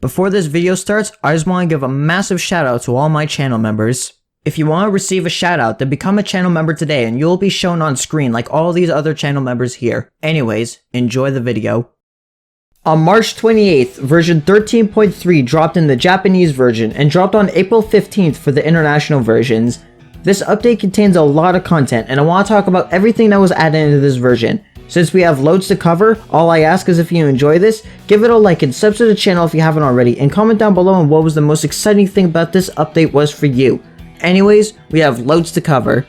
Before this video starts, I just want to give a massive shout out to all my channel members. If you want to receive a shout out, then become a channel member today and you'll be shown on screen like all these other channel members here. Anyways, enjoy the video. On March 28th, version 13.3 dropped in the Japanese version and dropped on April 15th for the international versions. This update contains a lot of content and I want to talk about everything that was added into this version. Since we have loads to cover, all I ask is if you enjoy this, give it a like and sub to the channel if you haven't already, and comment down below on what was the most exciting thing about this update was for you. Anyways, we have loads to cover.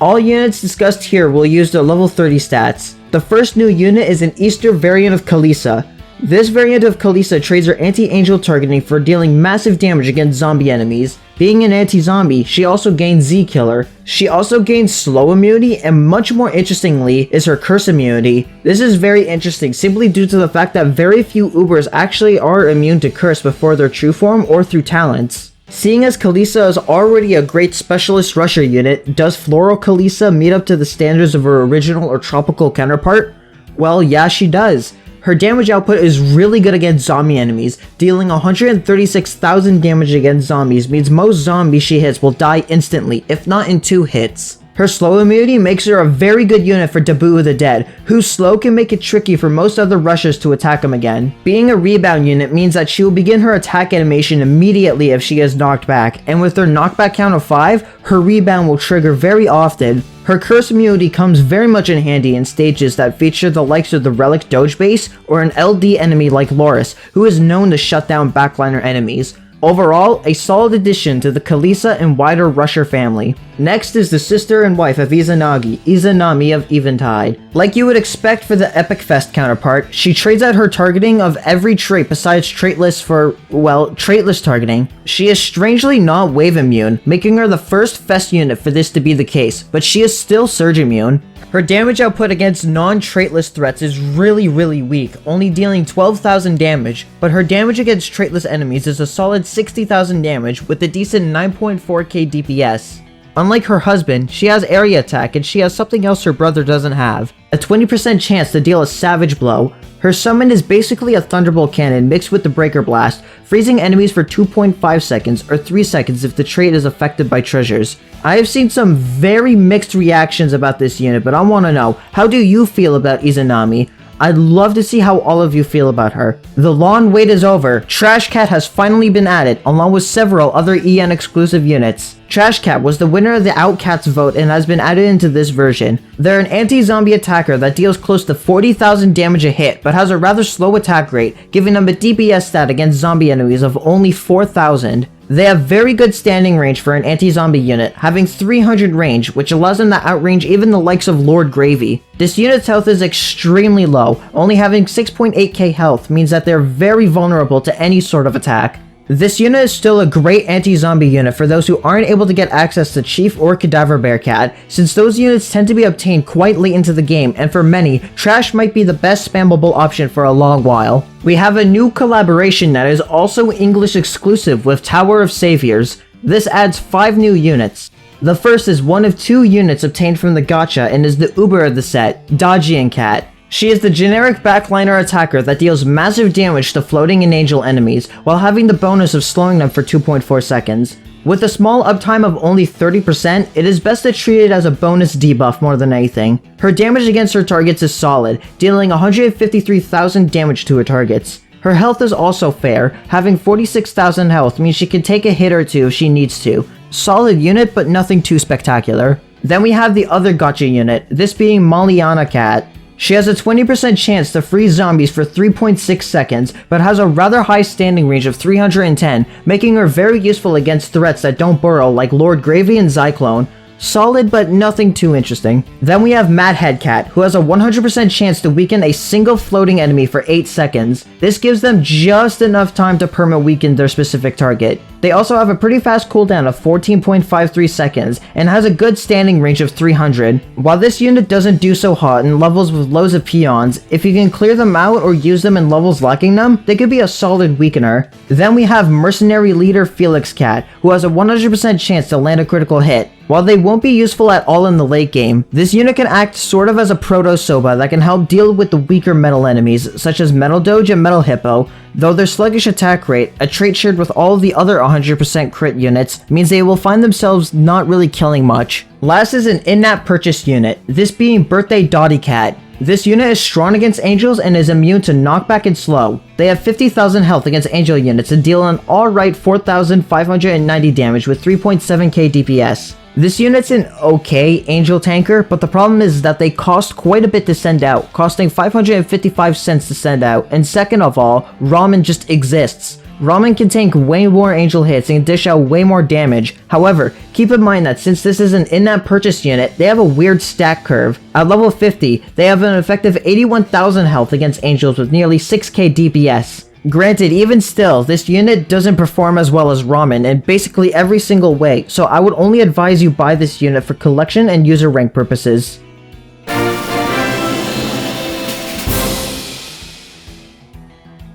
All units discussed here will use their level 30 stats. The first new unit is an Easter variant of Kalisa. This variant of Kalisa trades her anti-angel targeting for dealing massive damage against zombie enemies. Being an anti-zombie, she also gains Z-Killer. She also gains slow immunity, and much more interestingly is her curse immunity. This is very interesting simply due to the fact that very few Ubers actually are immune to curse before their true form or through talents. Seeing as Kalisa is already a great specialist rusher unit, does Floral Kalisa meet up to the standards of her original or tropical counterpart? Well, yeah, she does. Her damage output is really good against zombie enemies. Dealing 136,000 damage against zombies means most zombies she hits will die instantly, if not in 2 hits. Her slow immunity makes her a very good unit for Taboo of the Dead, whose slow can make it tricky for most other rushers to attack him again. Being a rebound unit means that she will begin her attack animation immediately if she is knocked back, and with her knockback count of 5, her rebound will trigger very often. Her curse immunity comes very much in handy in stages that feature the likes of the Relic Doge base or an LD enemy like Loris, who is known to shut down backliner enemies. Overall, a solid addition to the Kalisa and wider Rusher family. Next is the sister and wife of Izanagi, Izanami of Eventide. Like you would expect for the Epic Fest counterpart, she trades out her targeting of every trait besides traitless for, well, traitless targeting. She is strangely not wave immune, making her the first Fest unit for this to be the case, but she is still surge immune. Her damage output against non-traitless threats is really weak, only dealing 12,000 damage, but her damage against traitless enemies is a solid 60,000 damage with a decent 9.4k DPS. Unlike her husband, she has area attack and she has something else her brother doesn't have, a 20% chance to deal a savage blow. Her summon is basically a Thunderbolt cannon mixed with the Breaker Blast, freezing enemies for 2.5 seconds or 3 seconds if the trait is affected by treasures. I have seen some very mixed reactions about this unit, but I want to know, how do you feel about Izanami? I'd love to see how all of you feel about her. The long wait is over. Trash Cat has finally been added, along with several other EN exclusive units. Trash Cat was the winner of the Outcats vote and has been added into this version. They're an anti-zombie attacker that deals close to 40,000 damage a hit, but has a rather slow attack rate, giving them a DPS stat against zombie enemies of only 4,000. They have very good standing range for an anti-zombie unit, having 300 range, which allows them to outrange even the likes of Lord Gravy. This unit's health is extremely low, only having 6.8k health means that they're very vulnerable to any sort of attack. This unit is still a great anti-zombie unit for those who aren't able to get access to Chief or Cadaver Bear Cat, since those units tend to be obtained quite late into the game, and for many, Trash might be the best spammable option for a long while. We have a new collaboration that is also English exclusive with Tower of Saviors. This adds 5 new units. The first is one of 2 units obtained from the gacha and is the Uber of the set, Dajian Cat. She is the generic backliner attacker that deals massive damage to floating and angel enemies, while having the bonus of slowing them for 2.4 seconds. With a small uptime of only 30%, it is best to treat it as a bonus debuff more than anything. Her damage against her targets is solid, dealing 153,000 damage to her targets. Her health is also fair, having 46,000 health means she can take a hit or two if she needs to. Solid unit, but nothing too spectacular. Then we have the other gacha unit, this being Maliana Cat. She has a 20% chance to freeze zombies for 3.6 seconds, but has a rather high standing range of 310, making her very useful against threats that don't burrow like Lord Gravy and Zyklone. Solid, but nothing too interesting. Then we have Madhead Cat, who has a 100% chance to weaken a single floating enemy for 8 seconds. This gives them just enough time to perma-weaken their specific target. They also have a pretty fast cooldown of 14.53 seconds and has a good standing range of 300. While this unit doesn't do so hot in levels with loads of peons, if you can clear them out or use them in levels lacking them, they could be a solid weakener. Then we have Mercenary Leader Felix Cat, who has a 100% chance to land a critical hit. While they won't be useful at all in the late game, this unit can act sort of as a proto-Soba that can help deal with the weaker metal enemies, such as Metal Doge and Metal Hippo, though their sluggish attack rate, a trait shared with all of the other 100% crit units, means they will find themselves not really killing much. Last is an in-app purchase unit, this being Birthday Dotty Cat. This unit is strong against angels and is immune to knockback and slow. They have 50,000 health against angel units and deal an alright 4,590 damage with 3.7k DPS. This unit's an okay angel tanker, but the problem is that they cost quite a bit to send out, costing 555 cents to send out, and second of all, Ramen just exists. Ramen can tank way more angel hits and dish out way more damage. However, keep in mind that since this is an in-app purchase unit, they have a weird stack curve. At level 50, they have an effective 81,000 health against angels with nearly 6k DPS. Granted, even still, this unit doesn't perform as well as Ramen in basically every single way, so I would only advise you buy this unit for collection and user rank purposes.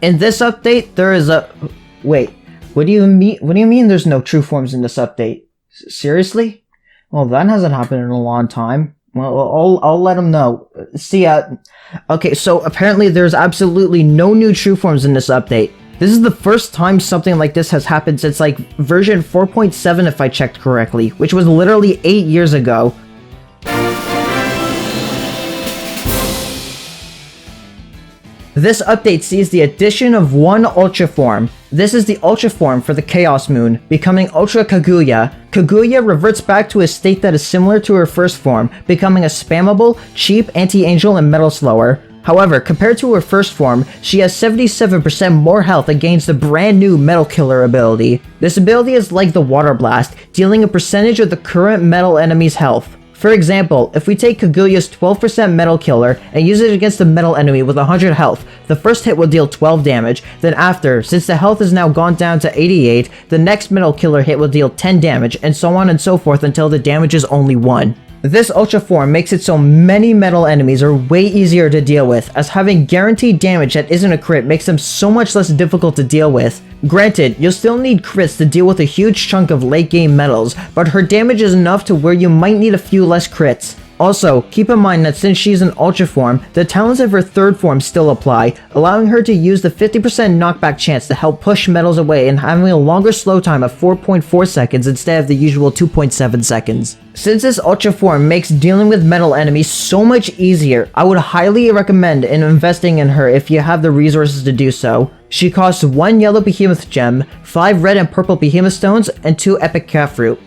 In this update, there is a... Wait, what do you mean there's no true forms in this update? Seriously? Well, that hasn't happened in a long time. Well, I'll let them know. See ya. Okay, so apparently there's absolutely no new true forms in this update. This is the first time something like this has happened since like version 4.7 if I checked correctly, which was literally 8 years ago. This update sees the addition of one Ultra form. This is the Ultra form for the Chaos Moon, becoming Ultra Kaguya. Kaguya reverts back to a state that is similar to her first form, becoming a spammable, cheap anti-angel and metal slower. However, compared to her first form, she has 77% more health against the brand new Metal Killer ability. This ability is like the Water Blast, dealing a percentage of the current metal enemy's health. For example, if we take Kaguya's 12% Metal Killer and use it against a metal enemy with 100 health, the first hit will deal 12 damage, then after, since the health has now gone down to 88, the next Metal Killer hit will deal 10 damage, and so on and so forth until the damage is only 1. This Ultra form makes it so many metal enemies are way easier to deal with, as having guaranteed damage that isn't a crit makes them so much less difficult to deal with. Granted, you'll still need crits to deal with a huge chunk of late game metals, but her damage is enough to where you might need a few less crits. Also, keep in mind that since she's an Ultra form, the talents of her third form still apply, allowing her to use the 50% knockback chance to help push metals away and having a longer slow time of 4.4 seconds instead of the usual 2.7 seconds. Since this Ultra form makes dealing with metal enemies so much easier, I would highly recommend investing in her if you have the resources to do so. She costs 1 yellow behemoth gem, 5 red and purple behemoth stones, and 2 epic cat fruit.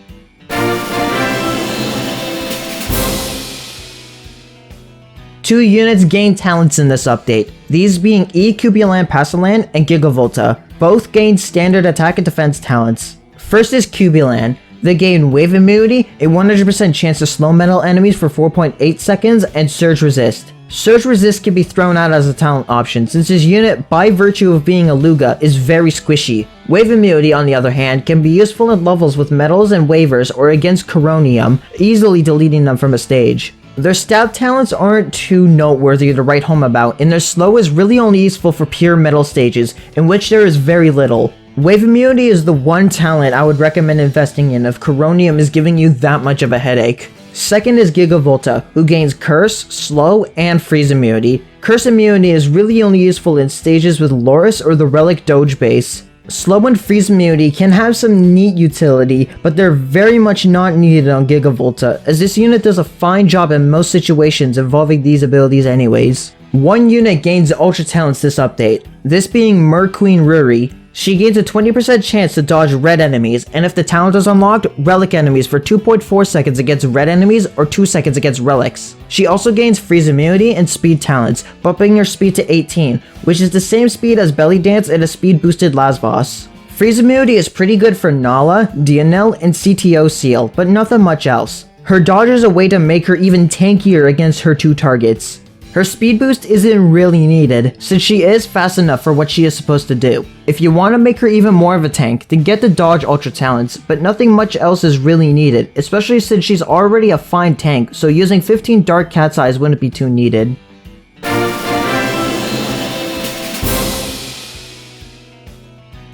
Two units gain talents in this update, these being E Cubulan Passalan and Gigavolta. Both gain standard attack and defense talents. First is Cubulan. They gain Wave Immunity, a 100% chance to slow metal enemies for 4.8 seconds, and Surge Resist. Surge Resist can be thrown out as a talent option since his unit, by virtue of being a Luga, is very squishy. Wave Immunity, on the other hand, can be useful in levels with metals and waivers or against Coronium, easily deleting them from a stage. Their stab talents aren't too noteworthy to write home about, and their slow is really only useful for pure metal stages, in which there is very little. Wave Immunity is the one talent I would recommend investing in if Coronium is giving you that much of a headache. Second is Gigavolta, who gains Curse, Slow, and Freeze Immunity. Curse Immunity is really only useful in stages with Loris or the Relic Doge base. Slow and Freeze Immunity can have some neat utility, but they're very much not needed on Gigavolta, as this unit does a fine job in most situations involving these abilities anyways. One unit gains Ultra Talents this update, this being Merqueen Ruri. She gains a 20% chance to dodge red enemies, and if the talent is unlocked, relic enemies for 2.4 seconds against red enemies or 2 seconds against relics. She also gains freeze immunity and speed talents, bumping her speed to 18, which is the same speed as Belly Dance and a speed boosted Lasvos. Freeze immunity is pretty good for Nala, Dionel, and CTO Seal, but nothing much else. Her dodge is a way to make her even tankier against her two targets. Her speed boost isn't really needed, since she is fast enough for what she is supposed to do. If you want to make her even more of a tank, then get the dodge ultra talents, but nothing much else is really needed, especially since she's already a fine tank, so using 15 dark cat's eyes wouldn't be too needed.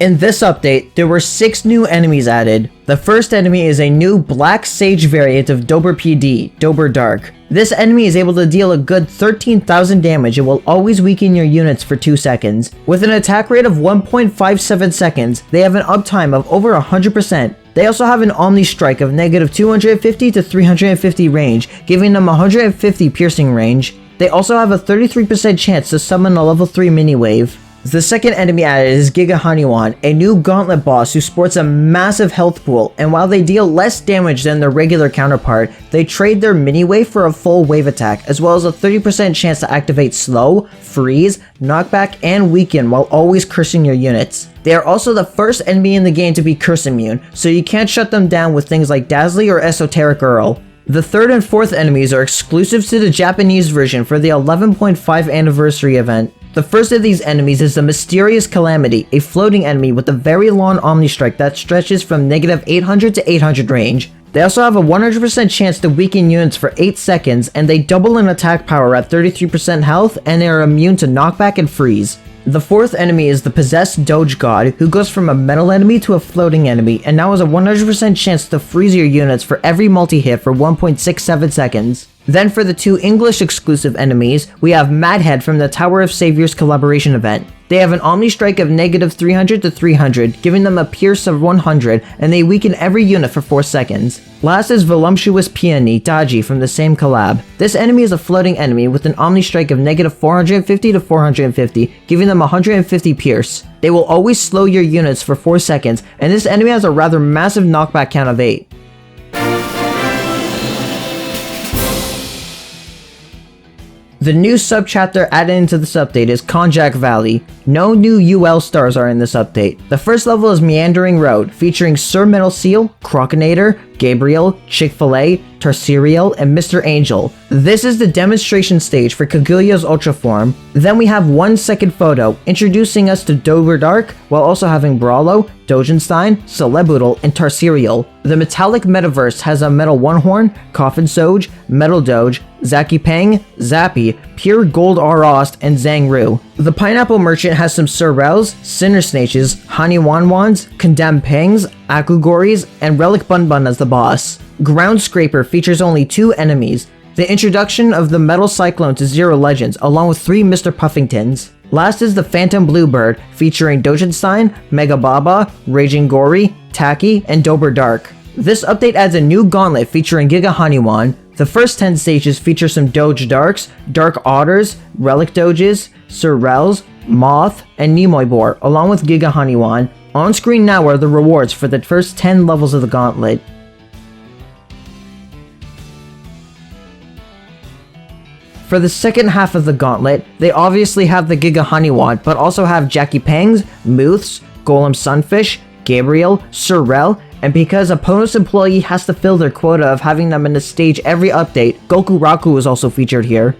In this update, there were 6 new enemies added. The first enemy is a new Black Sage variant of Dober PD, Dober Dark. This enemy is able to deal a good 13,000 damage and will always weaken your units for 2 seconds. With an attack rate of 1.57 seconds, they have an uptime of over 100%. They also have an Omni Strike of negative 250 to 350 range, giving them 150 piercing range. They also have a 33% chance to summon a level 3 mini wave. The second enemy added is Giga Haniwan, a new gauntlet boss who sports a massive health pool, and while they deal less damage than their regular counterpart, they trade their mini wave for a full wave attack, as well as a 30% chance to activate slow, freeze, knockback, and weaken while always cursing your units. They are also the first enemy in the game to be curse immune, so you can't shut them down with things like Dazzly or Esoteric Earl. The third and fourth enemies are exclusive to the Japanese version for the 11.5 anniversary event. The first of these enemies is the Mysterious Calamity, a floating enemy with a very long Omni Strike that stretches from negative 800 to 800 range. They also have a 100% chance to weaken units for 8 seconds, and they double in attack power at 33% health, and they are immune to knockback and freeze. The fourth enemy is the Possessed Doge God, who goes from a metal enemy to a floating enemy, and now has a 100% chance to freeze your units for every multi-hit for 1.67 seconds. Then for the 2 English exclusive enemies, we have Madhead from the Tower of Saviors collaboration event. They have an Omni Strike of negative 300 to 300, giving them a Pierce of 100, and they weaken every unit for 4 seconds. Last is Voluptuous Peony Daji from the same collab. This enemy is a floating enemy with an Omni Strike of negative 450 to 450, giving them 150 Pierce. They will always slow your units for 4 seconds, and this enemy has a rather massive knockback count of 8. The new subchapter added into this update is Konjac Valley. No new UL stars are in this update. The first level is Meandering Road, featuring Sir Metal Seal, Crocinator, Gabriel, Chick-fil-A, Tarsiriel, and Mr. Angel. This is the demonstration stage for Kaguya's Ultra Form. Then we have 1 second photo, introducing us to Dober Dark, while also having Brawlo, Dogenstein, Celebutal, and Tarsiriel. The Metallic Metaverse has a Metal One Horn, Coffin Soj, Metal Doge, Zaki Peng, Zappy, Pure Gold Arost, and Zangru. The Pineapple Merchant has some Sorrels, Sinner Snaches, Hani Wanwans, Condemned Pengs, Akugoris, and Relic Bunbun as the boss. Ground Scraper features only 2 enemies. The introduction of the Metal Cyclone to Zero Legends, along with 3 Mr. Puffingtons. Last is the Phantom Bluebird, featuring Dogenstein, Mega Baba, Raging Gory, Taki, and Dober Dark. This update adds a new gauntlet featuring Giga Haniwan. The first 10 stages feature some Doge Darks, Dark Otters, Relic Doges, Sorrels, Moth, and Nimoy Boar, along with Giga Haniwan. On screen now are the rewards for the first 10 levels of the gauntlet. For the second half of the gauntlet, they obviously have the Giga Haniwan, but also have Jackie Pangs, Muths, Golem Sunfish, Gabriel, Sorrel, and because a PONOS employee has to fill their quota of having them in the stage every update, Goku Raku is also featured here.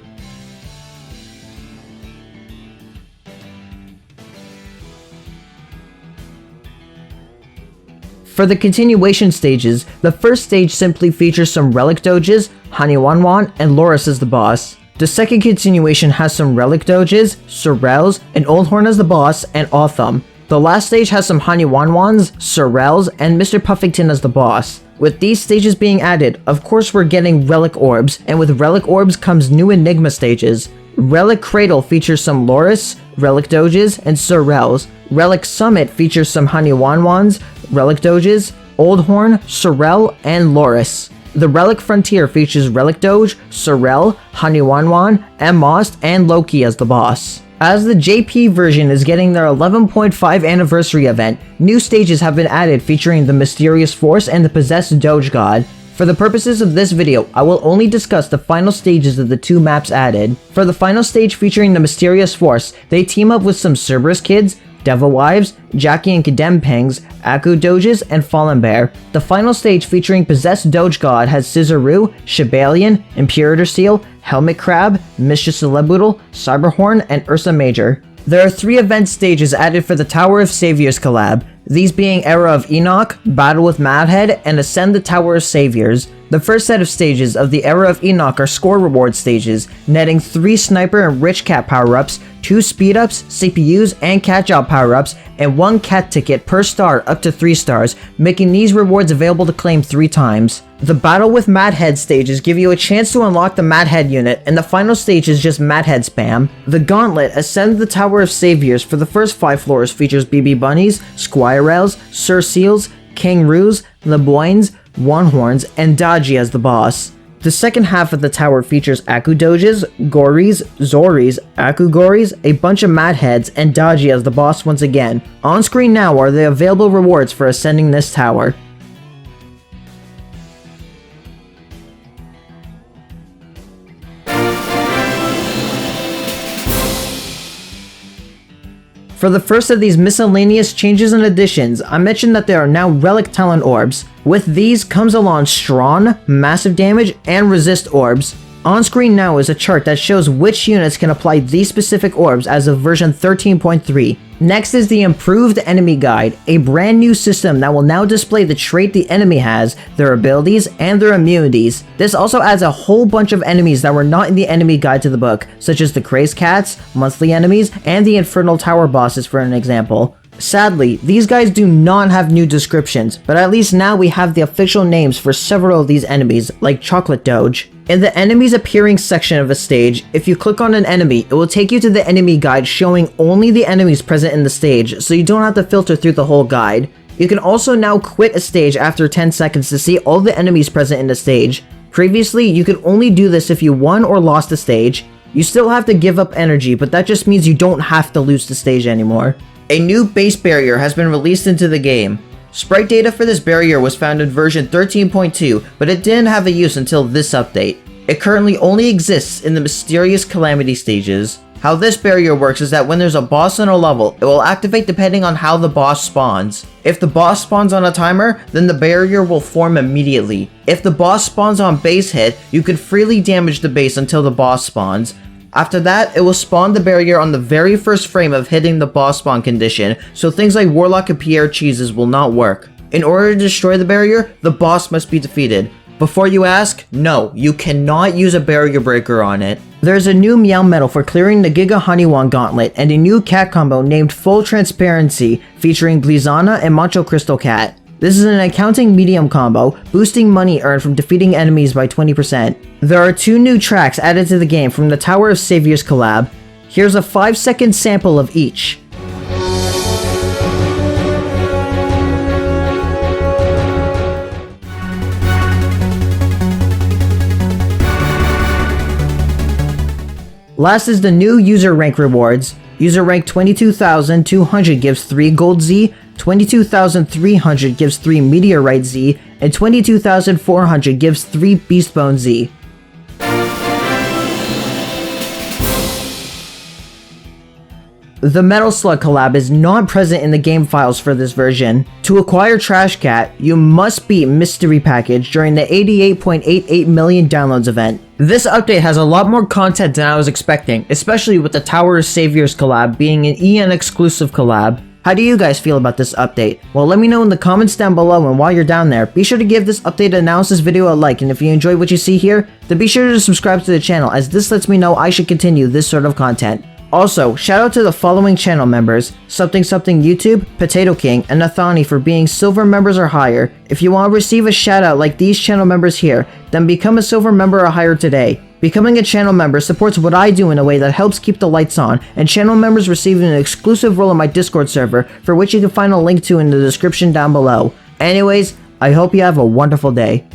For the continuation stages, the first stage simply features some Relic Doges, Haniwanwan, and Loris as the boss. The second continuation has some Relic Doges, Sorrels, and Oldhorn as the boss, and Authum. The last stage has some Haniwanwans, Sorrels, and Mr. Puffington as the boss. With these stages being added, of course we're getting Relic Orbs, and with Relic Orbs comes new Enigma stages. Relic Cradle features some Loris, Relic Doges, and Sorrels. Relic Summit features some Haniwanwans, Relic Doges, Oldhorn, Sorrel, and Loris. The Relic Frontier features Relic Doge, Sorrel, Haniwanwan, Most, and Loki as the boss. As the JP version is getting their 11.5 anniversary event, new stages have been added featuring the Mysterious Force and the Possessed Doge God. For the purposes of this video, I will only discuss the final stages of the 2 maps added. For the final stage featuring the Mysterious Force, they team up with some Cerberus kids, Devil Wives, Jackie and Condemned Pangs, Aku Doges, and Fallen Bear. The final stage featuring Possessed Doge God has Scissoroo, Shibalion, Imperator Seal, Helmet Crab, Mistress Celebutal, Cyberhorn, and Ursa Major. There are 3 event stages added for the Tower of Saviors collab, these being Era of Enoch, Battle with Madhead, and Ascend the Tower of Saviors. The first set of stages of the Era of Enoch are score reward stages, netting 3 Sniper and Rich Cat power-ups, 2 speed-ups, CPUs, and catch-out power-ups, and 1 cat ticket per star up to 3 stars, making these rewards available to claim 3 times. The Battle with Madhead stages give you a chance to unlock the Madhead unit, and the final stage is just Madhead spam. The Gauntlet Ascend the Tower of Saviors for the first 5 floors features BB Bunnies, Squirrels, Sir Seals, King Roos, LeBoins, Wanhorns, and Daji as the boss. The second half of the tower features Aku Doges, Gories, Zoris, Aku Gories, a bunch of Madheads, and Daji as the boss once again. On screen now are the available rewards for ascending this tower. For the first of these miscellaneous changes and additions, I mentioned that there are now Relic Talent Orbs. With these comes along Strawn, Massive Damage, and Resist Orbs. On screen now is a chart that shows which units can apply these specific orbs as of version 13.3. Next is the Improved Enemy Guide, a brand new system that will now display the trait the enemy has, their abilities, and their immunities. This also adds a whole bunch of enemies that were not in the enemy guide to the book, such as the Crazed Cats, monthly enemies, and the Infernal Tower bosses for an example. Sadly, these guys do not have new descriptions, but at least now we have the official names for several of these enemies, like Chocolate Doge. In the enemies appearing section of a stage, if you click on an enemy, it will take you to the enemy guide showing only the enemies present in the stage, so you don't have to filter through the whole guide. You can also now quit a stage after 10 seconds to see all the enemies present in the stage. Previously, you could only do this if you won or lost a stage. You still have to give up energy, but that just means you don't have to lose the stage anymore. A new base barrier has been released into the game. Sprite data for this barrier was found in version 13.2, but it didn't have a use until this update. It currently only exists in the Mysterious Calamity stages. How this barrier works is that when there's a boss in a level, it will activate depending on how the boss spawns. If the boss spawns on a timer, then the barrier will form immediately. If the boss spawns on base hit, you can freely damage the base until the boss spawns. After that, it will spawn the barrier on the very first frame of hitting the boss spawn condition, so things like Warlock and Pierre cheeses will not work. In order to destroy the barrier, the boss must be defeated. Before you ask, no, you cannot use a barrier breaker on it. There's a new Meow Medal for clearing the Giga Honeywand Gauntlet, and a new cat combo named Full Transparency, featuring Blizana and Macho Crystal Cat. This is an accounting medium combo, boosting money earned from defeating enemies by 20%. There are 2 new tracks added to the game from the Tower of Saviors collab. Here's a 5-second sample of each. Last is the new user rank rewards. User rank 22,200 gives 3 Gold Z, 22,300 gives 3 Meteorite Z, and 22,400 gives 3 Beastbone Z. The Metal Slug collab is not present in the game files for this version. To acquire Trash Cat, you must beat Mystery Package during the 88.88 million downloads event. This update has a lot more content than I was expecting, especially with the Tower of Saviors collab being an EN exclusive collab. How do you guys feel about this update? Well, let me know in the comments down below, and while you're down there, be sure to give this updated analysis video a like, and if you enjoy what you see here, then be sure to subscribe to the channel, as this lets me know I should continue this sort of content. Also, shout out to the following channel members: Something YouTube, Potato King, and Nathani for being silver members or higher. If you want to receive a shout out like these channel members here, then become a silver member or higher today. Becoming a channel member supports what I do in a way that helps keep the lights on, and channel members receive an exclusive role in my Discord server, for which you can find a link to in the description down below. Anyways, I hope you have a wonderful day.